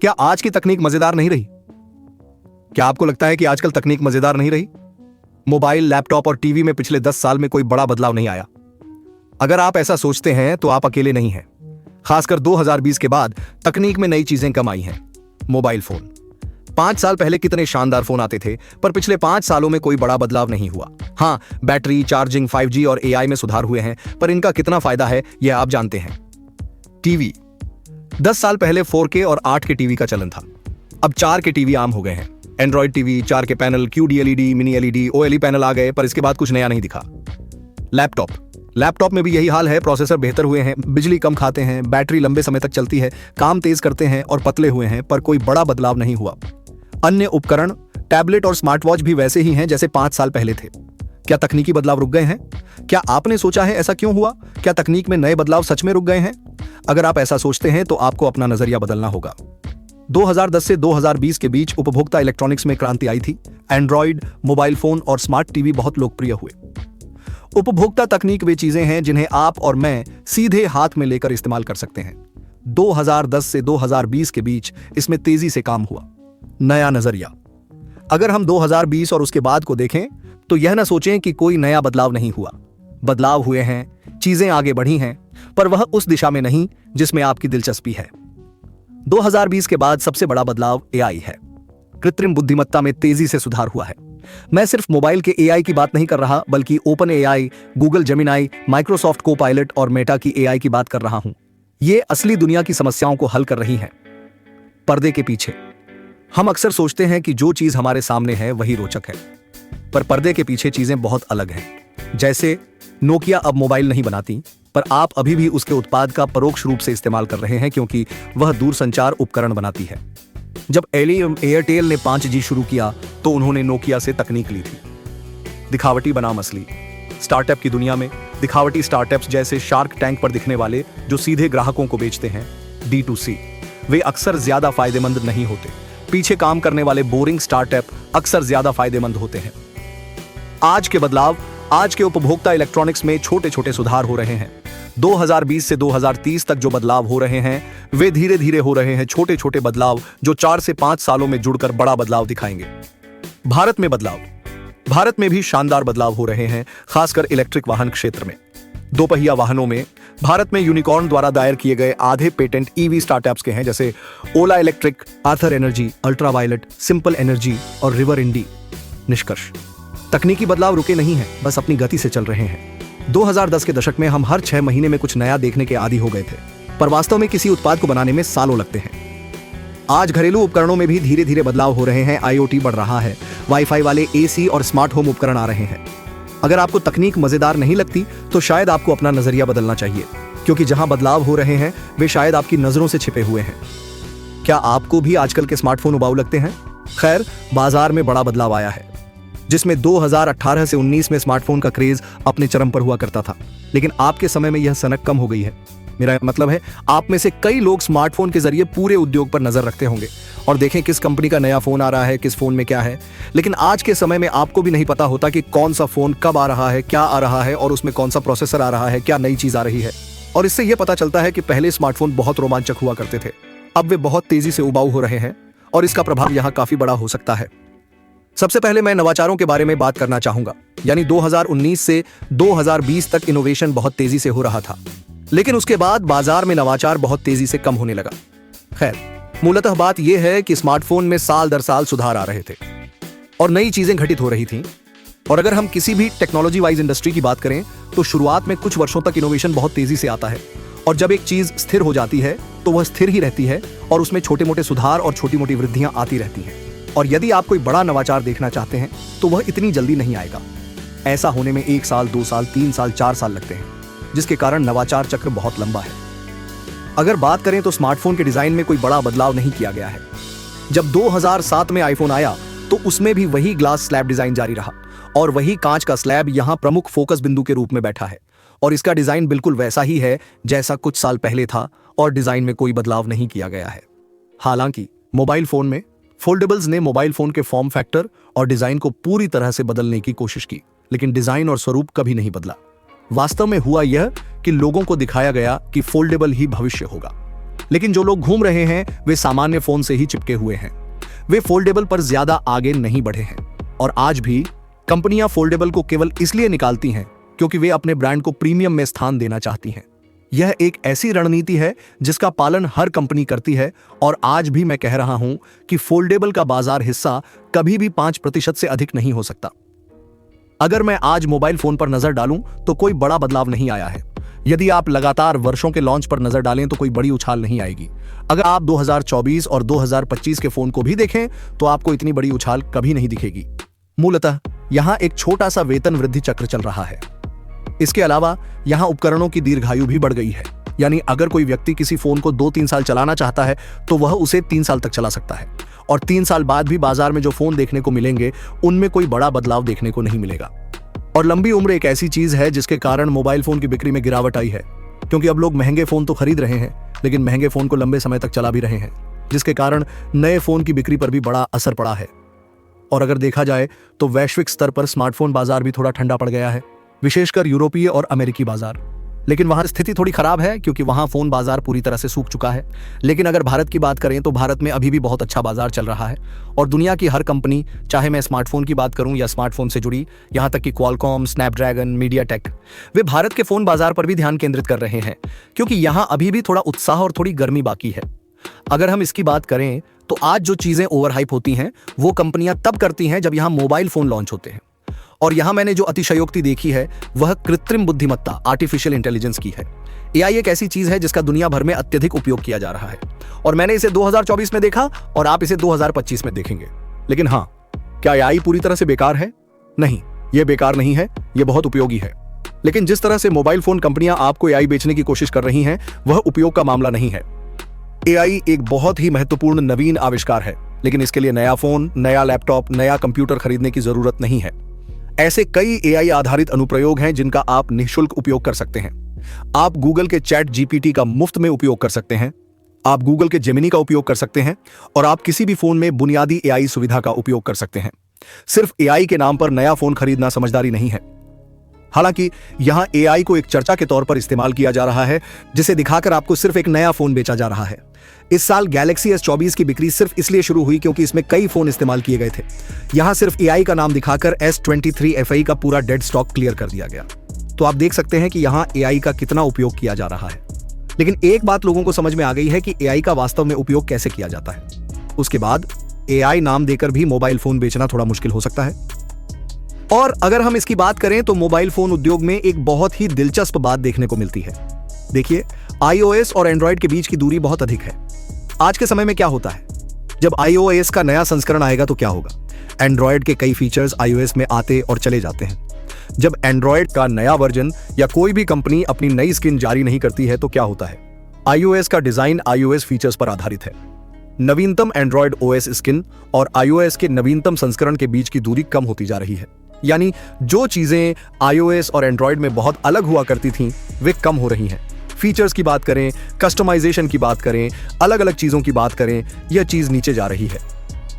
क्या आज की तकनीक मजेदार नहीं रही? क्या आपको लगता है कि आजकल तकनीक मजेदार नहीं रही? मोबाइल, लैपटॉप और टीवी में पिछले 10 साल में कोई बड़ा बदलाव नहीं आया। अगर आप ऐसा सोचते हैं तो आप अकेले नहीं हैं। खासकर 2020 के बाद तकनीक में नई चीजें कम आई हैं। मोबाइल फोन 5 साल पहले कितने शानदार फोन आते थे, पर पिछले 5 सालों में कोई बड़ा बदलाव नहीं हुआ। हाँ, बैटरी, चार्जिंग, 5G और AI में सुधार हुए हैं, पर इनका कितना फायदा है यह आप जानते हैं। टीवी 10 साल पहले 4K और 8K टीवी का चलन था। अब 4K टीवी आम हो गए हैं। Android TV, 4K panel, QD LED, mini LED, OLED panel आ गए, पर इसके बाद कुछ नया नहीं दिखा। लैपटॉप में भी यही हाल है। प्रोसेसर बेहतर हुए हैं, बिजली कम खाते हैं, बैटरी लंबे समय तक चलती है, काम तेज करते हैं और पतले हुए हैं, पर कोई बड़ा बदलाव नहीं हुआ। अन्य उपकरण, टैबलेट और स्मार्ट वॉच भी वैसे ही हैं जैसे 5 साल पहले थे। क्या तकनीकी बदलाव रुक गए हैं? क्या आपने सोचा है ऐसा क्यों हुआ? क्या तकनीक में नए बदलाव सच में रुक गए हैं? अगर आप ऐसा सोचते हैं तो आपको अपना नजरिया बदलना होगा। 2010 से 2020 के बीच उपभोक्ता इलेक्ट्रॉनिक्स में क्रांति आई थी। एंड्रॉइड, मोबाइल फोन और स्मार्ट टीवी बहुत लोकप्रिय हुए। उपभोक्ता तकनीक वे चीजें हैं जिन्हें आप और मैं सीधे हाथ में लेकर इस्तेमाल कर सकते हैं। 2010 से 2020 के बीच इसमें तेजी से काम हुआ। नया नजरिया। अगर हम 2020 और उसके बाद को देखें तो यह ना सोचें कि कोई नया बदलाव नहीं हुआ। बदलाव हुए हैं, चीजें आगे बढ़ी हैं, पर वह उस दिशा में नहीं जिसमें आपकी दिलचस्पी है। 2020 के बाद सबसे बड़ा बदलाव AI है। कृत्रिम बुद्धिमत्ता में तेजी से सुधार हुआ है। मैं सिर्फ मोबाइल के AI की बात नहीं कर रहा, बल्कि OpenAI, Google Gemini, Microsoft Copilot और मेटा की AI की बात कर रहा हूं। ये असली दुनिया की समस्याओं को हल कर रही हैं। पर्दे के पीछे हम अक्सर सोचते हैं कि जो चीज हमारे सामने है वही रोचक है, पर पर्दे के पीछे चीजें बहुत अलग हैं। जैसे नोकिया अब मोबाइल नहीं बनाती, पर आप अभी भी उसके उत्पाद का परोक्ष रूप से इस्तेमाल कर रहे हैं क्योंकि वह दूरसंचार उपकरण बनाती है। जब एयरटेल ने 5G शुरू किया तो उन्होंने नोकिया से तकनीक ली थी। दिखावटी बनाम असली। स्टार्टअप की दुनिया में दिखावटी स्टार्टअप्स जैसे शार्क टैंक पर दिखने वाले जो सीधे ग्राहकों को बेचते हैं, D2C, वे अक्सर ज्यादा फायदेमंद नहीं होते। पीछे काम करने वाले बोरिंग स्टार्टअप अक्सर ज्यादा फायदेमंद होते हैं। आज के बदलाव, आज के उपभोक्ता इलेक्ट्रॉनिक्स में छोटे छोटे सुधार हो रहे हैं। 2020 से 2030 तक जो बदलाव हो रहे हैं वे धीरे धीरे हो रहे हैं। छोटे छोटे बदलाव जो 4 से 5 सालों में जुड़कर बड़ा बदलाव दिखाएंगे। भारत में बदलाव। भारत में भी शानदार बदलाव हो रहे हैं, खासकर इलेक्ट्रिक वाहन क्षेत्र में। दोपहिया वाहनों में भारत में यूनिकॉर्न द्वारा दायर किए गए आधे पेटेंट EV स्टार्टअप्स के हैं, जैसे Ola electric, Ather energy, Ultraviolette, simple energy और रिवर इंडी। निष्कर्ष, तकनीकी बदलाव रुके नहीं हैं, बस अपनी गति से चल रहे हैं। 2010 के दशक में हम हर 6 महीने में कुछ नया देखने के आदी हो गए थे, पर वास्तव में किसी उत्पाद को बनाने में सालों लगते हैं। आज घरेलू उपकरणों में भी धीरे धीरे बदलाव हो रहे हैं। IoT बढ़ रहा है, वाईफाई वाले AC और स्मार्ट होम उपकरण आ रहे हैं। अगर आपको तकनीक मजेदार नहीं लगती तो शायद आपको अपना नजरिया बदलना चाहिए, क्योंकि जहां बदलाव हो रहे हैं वे शायद आपकी नजरों से छिपे हुए हैं। क्या आपको भी आजकल के स्मार्टफोन उबाऊ लगते हैं? खैर, बाजार में बड़ा बदलाव आया है, जिसमें 2018 से 19 में स्मार्टफोन का क्रेज अपने चरम पर हुआ करता था, लेकिन आपके समय में यह सनक कम हो गई है। मेरा मतलब है, आप में से कई लोग स्मार्टफोन के जरिए पूरे उद्योग पर नजर रखते होंगे और देखें किस कंपनी का नया फोन आ रहा है, किस फोन में क्या है। लेकिन आज के समय में आपको भी नहीं पता होता कि कौन सा फोन कब आ रहा है, क्या आ रहा है और उसमें कौन सा प्रोसेसर आ रहा है, क्या नई चीज आ रही है। और इससे यह पता चलता है कि पहले स्मार्टफोन बहुत रोमांचक हुआ करते थे, अब वे बहुत तेजी से उबाऊ हो रहे हैं और इसका प्रभाव यहाँ काफी बड़ा हो सकता है। सबसे पहले मैं नवाचारों के बारे में बात करना चाहूंगा। यानी 2019 से 2020 तक इनोवेशन बहुत तेजी से हो रहा था, लेकिन उसके बाद बाजार में नवाचार बहुत तेजी से कम होने लगा। खैर, मूलतः बात यह है कि स्मार्टफोन में साल दर साल सुधार आ रहे थे और नई चीजें घटित हो रही थीं। और अगर हम किसी भी टेक्नोलॉजी वाइज इंडस्ट्री की बात करें तो शुरुआत में कुछ वर्षों तक इनोवेशन बहुत तेजी से आता है, और जब एक चीज स्थिर हो जाती है तो वह स्थिर ही रहती है और उसमें छोटे मोटे सुधार और छोटी मोटी वृद्धियां आती रहती हैं। और यदि आप कोई बड़ा नवाचार देखना चाहते हैं तो वह इतनी जल्दी नहीं आएगा। ऐसा होने में 1 साल, 2 साल, 3 साल, 4 साल लगते हैं, जिसके कारण नवाचार चक्र बहुत लंबा है। अगर बात करें तो स्मार्टफोन के डिजाइन में कोई बड़ा बदलाव नहीं किया गया है। जब 2007 में आईफोन आया तो उसमें भी वही ग्लास स्लैब डिजाइन जारी रहा और वही कांच का स्लैब यहां प्रमुख फोकस बिंदु के रूप में बैठा है, और इसका डिजाइन बिल्कुल वैसा ही है जैसा कुछ साल पहले था और डिजाइन में कोई बदलाव नहीं किया गया है। हालांकि मोबाइल फोन में फोल्डेबल्स ने मोबाइल फोन के फॉर्म फैक्टर और डिजाइन को पूरी तरह से बदलने की कोशिश की, लेकिन डिजाइन और स्वरूप कभी नहीं बदला। वास्तव में हुआ यह कि लोगों को दिखाया गया कि फोल्डेबल ही भविष्य होगा। लेकिन जो लोग घूम रहे हैं वे सामान्य फोन से ही चिपके हुए हैं। वे फोल्डेबल पर ज्यादा आगे नहीं बढ़े हैं। और आज भी कंपनियां फोल्डेबल को केवल इसलिए निकालती हैं क्योंकि वे अपने ब्रांड को प्रीमियम में स्थान देना चाहती हैं। यह एक ऐसी रणनीति है जिसका पालन हर कंपनी करती है, और आज भी मैं कह रहा हूं कि फोल्डेबल का बाजार हिस्सा कभी भी 5% से अधिक नहीं हो सकता। अगर मैं आज मोबाइल फोन पर नजर डालूं तो कोई बड़ा बदलाव नहीं आया है। यदि आप लगातार वर्षों के लॉन्च पर नजर डालें तो कोई बड़ी उछाल नहीं आएगी। अगर आप 2024 और 2025 के फोन को भी देखें तो आपको इतनी बड़ी उछाल कभी नहीं दिखेगी। मूलतः यहां एक छोटा सा वेतन वृद्धि चक्र चल रहा है। इसके अलावा यहां उपकरणों की दीर्घायु भी बढ़ गई है। यानी अगर कोई व्यक्ति किसी फोन को 2-3 साल चलाना चाहता है तो वह उसे 3 साल तक चला सकता है, और 3 साल बाद भी बाजार में जो फोन देखने को मिलेंगे उनमें कोई बड़ा बदलाव देखने को नहीं मिलेगा। और लंबी उम्र एक ऐसी चीज है जिसके कारण मोबाइल फोन की बिक्री में गिरावट आई है, क्योंकि अब लोग महंगे फोन तो खरीद रहे हैं लेकिन महंगे फोन को लंबे समय तक चला भी रहे हैं, जिसके कारण नए फोन की बिक्री पर भी बड़ा असर पड़ा है। और अगर देखा जाए तो वैश्विक स्तर पर स्मार्टफोन बाजार भी थोड़ा ठंडा पड़ गया है, विशेषकर यूरोपीय और अमेरिकी बाजार। लेकिन वहां स्थिति थोड़ी खराब है क्योंकि वहां फोन बाजार पूरी तरह से सूख चुका है। लेकिन अगर भारत की बात करें तो भारत में अभी भी बहुत अच्छा बाजार चल रहा है, और दुनिया की हर कंपनी, चाहे मैं स्मार्टफोन की बात करूं या स्मार्टफोन से जुड़ी, यहां तक कि क्वालकॉम, स्नैपड्रैगन, मीडियाटेक, वे भारत के फोन बाजार पर भी ध्यान केंद्रित कर रहे हैं, क्योंकि यहां अभी भी थोड़ा उत्साह और थोड़ी गर्मी बाकी है। अगर हम इसकी बात करें तो आज जो चीजें ओवरहाइप होती हैं वो कंपनियां तब करती हैं जब यहां मोबाइल फोन लॉन्च होते हैं। और यहां मैंने जो अतिशयोक्ति देखी है वह कृत्रिम बुद्धिमत्ता, आर्टिफिशियल इंटेलिजेंस की है। एआई एक ऐसी चीज है जिसका दुनिया भर में अत्यधिक उपयोग किया जा रहा है, और मैंने इसे 2024 में देखा और आप इसे 2025 में देखेंगे। लेकिन हाँ, क्या एआई पूरी तरह से बेकार है? नहीं, यह बेकार नहीं है, यह बहुत उपयोगी है। लेकिन जिस तरह से मोबाइल फोन कंपनियां आपको एआई बेचने की कोशिश कर रही हैं वह उपयोग का मामला नहीं है। एआई एक बहुत ही महत्वपूर्ण नवीन आविष्कार है, लेकिन इसके लिए नया फोन, नया लैपटॉप, नया कंप्यूटर खरीदने की जरूरत नहीं है। ऐसे कई एआई आधारित अनुप्रयोग हैं जिनका आप निःशुल्क उपयोग कर सकते हैं। आप गूगल के चैट जीपीटी का मुफ्त में उपयोग कर सकते हैं, आप गूगल के जेमिनी का उपयोग कर सकते हैं, और आप किसी भी फोन में बुनियादी एआई सुविधा का उपयोग कर सकते हैं। सिर्फ एआई के नाम पर नया फोन खरीदना समझदारी नहीं है। हालांकि यहां एआई को एक चर्चा के तौर पर इस्तेमाल किया जा रहा है, जिसे दिखाकर आपको सिर्फ एक नया फोन बेचा जा रहा है। इस साल गैलेक्सी S24 की बिक्री सिर्फ इसलिए शुरू हुई क्योंकि इसमें कई फोन इस्तेमाल किए गए थे। यहां सिर्फ एआई का नाम दिखाकर S23 FE का पूरा डेड स्टॉक क्लियर कर दिया गया। तो आप देख सकते हैं कि यहां एआई का कितना उपयोग किया जा रहा है। लेकिन एक बात लोगों को समझ में आ गई है कि एआई का वास्तव में उपयोग कैसे किया जाता है। उसके बाद एआई नाम देकर भी मोबाइल फोन बेचना थोड़ा मुश्किल हो सकता है। और अगर हम इसकी बात करें तो मोबाइल फोन उद्योग में एक बहुत ही दिलचस्प बात देखने को मिलती है। देखिए, iOS और एंड्रॉयड के बीच की दूरी बहुत अधिक है। आज के समय में क्या होता है, जब iOS का नया संस्करण आएगा तो क्या होगा? एंड्रॉयड के कई फीचर्स iOS में आते और चले जाते हैं। जब एंड्रॉयड का नया वर्जन या कोई भी कंपनी अपनी नई स्किन जारी नहीं करती है तो क्या होता है? iOS का डिजाइन iOS फीचर्स पर आधारित है। नवीनतम एंड्रॉयड OS स्किन और iOS के नवीनतम संस्करण के बीच की दूरी कम होती जा रही है। यानी जो चीजें iOS और एंड्रॉयड में बहुत अलग हुआ करती थीं, वे कम हो रही हैं। फीचर्स की बात करें, कस्टमाइजेशन की बात करें, अलग अलग चीजों की बात करें, यह चीज नीचे जा रही है।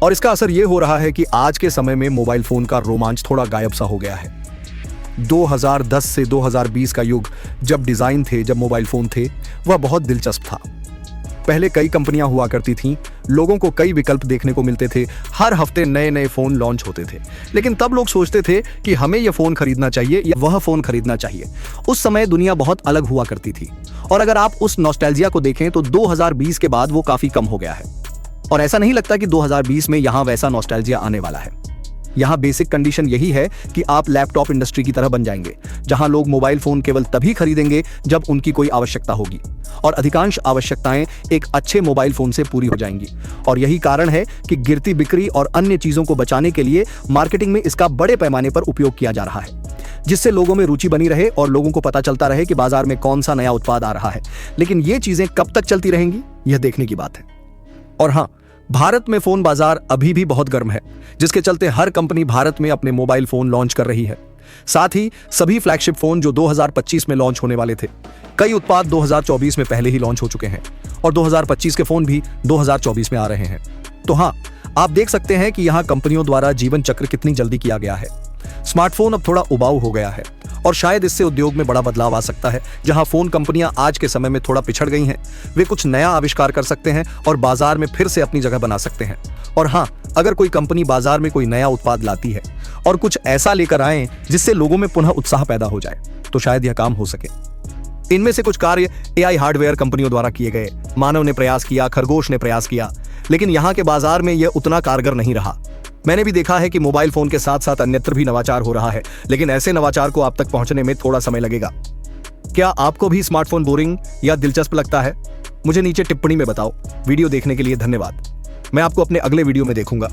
और इसका असर यह हो रहा है कि आज के समय में मोबाइल फोन का रोमांच थोड़ा गायब सा हो गया है। 2010 से 2020 का युग जब डिजाइन थे, जब मोबाइल फोन थे, वह बहुत दिलचस्प था। पहले कई कंपनियां हुआ करती थीं, लोगों को कई विकल्प देखने को मिलते थे, हर हफ्ते नए नए फोन लॉन्च होते थे। लेकिन तब लोग सोचते थे कि हमें यह फोन खरीदना चाहिए या वह फोन खरीदना चाहिए। उस समय दुनिया बहुत अलग हुआ करती थी, और अगर आप उस नॉस्टैल्जिया को देखें तो 2020 के बाद वो काफी कम हो गया है। और ऐसा नहीं लगता कि 2020 में यहां वैसा नॉस्टैल्जिया आने वाला है। यहां बेसिक कंडीशन यही है कि आप लैपटॉप इंडस्ट्री की तरह बन जाएंगे, जहां लोग मोबाइल फोन केवल तभी खरीदेंगे जब उनकी कोई आवश्यकता होगी, और अधिकांश आवश्यकताएं एक अच्छे मोबाइल फोन से पूरी हो जाएंगी। और यही कारण है कि गिरती बिक्री और अन्य चीजों को बचाने के लिए मार्केटिंग में इसका बड़े पैमाने पर उपयोग किया जा रहा है, जिससे लोगों में रुचि बनी रहे और लोगों को पता चलता रहे कि बाजार में कौन सा नया उत्पाद आ रहा है। लेकिन ये चीजें कब तक चलती रहेंगी, यह देखने की बात है। और हाँ, भारत में फोन बाजार अभी भी बहुत गर्म है, जिसके चलते हर कंपनी भारत में अपने मोबाइल फोन लॉन्च कर रही है। साथ ही सभी फ्लैगशिप फोन जो 2025 में लॉन्च होने वाले थे, कई उत्पाद 2024 में पहले ही लॉन्च हो चुके हैं, और 2025 के फोन भी 2024 में आ रहे हैं। तो हाँ, आप देख सकते हैं कि यहाँ कंपनियों द्वारा जीवन चक्र कितनी जल्दी किया गया है। स्मार्टफोन अब थोड़ा उबाऊ हो गया है, और शायद इससे उद्योग में बड़ा बदलाव आ सकता है। जहां फोन कंपनियां आज के समय में थोड़ा पिछड़ गई हैं, वे कुछ नया आविष्कार कर सकते हैं और बाजार में फिर से अपनी जगह बना सकते हैं। और हाँ, अगर कोई कंपनी बाजार में कोई नया उत्पाद लाती है और कुछ ऐसा लेकर आए जिससे लोगों में पुनः उत्साह पैदा हो जाए, तो शायद यह काम हो सके। इनमें से कुछ कार्य एआई हार्डवेयर कंपनियों द्वारा किए गए। मानव ने प्रयास किया, खरगोश ने प्रयास किया, लेकिन यहाँ के बाजार में यह उतना कारगर नहीं रहा। मैंने भी देखा है कि मोबाइल फोन के साथ साथ अन्यत्र भी नवाचार हो रहा है, लेकिन ऐसे नवाचार को आप तक पहुंचने में थोड़ा समय लगेगा। क्या आपको भी स्मार्टफोन बोरिंग या दिलचस्प लगता है? मुझे नीचे टिप्पणी में बताओ। वीडियो देखने के लिए धन्यवाद। मैं आपको अपने अगले वीडियो में देखूंगा।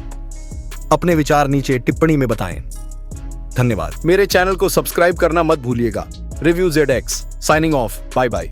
अपने विचार नीचे टिप्पणी में बताएं। धन्यवाद। मेरे चैनल को सब्सक्राइब करना मत भूलिएगा। Review ZX signing off. Bye bye.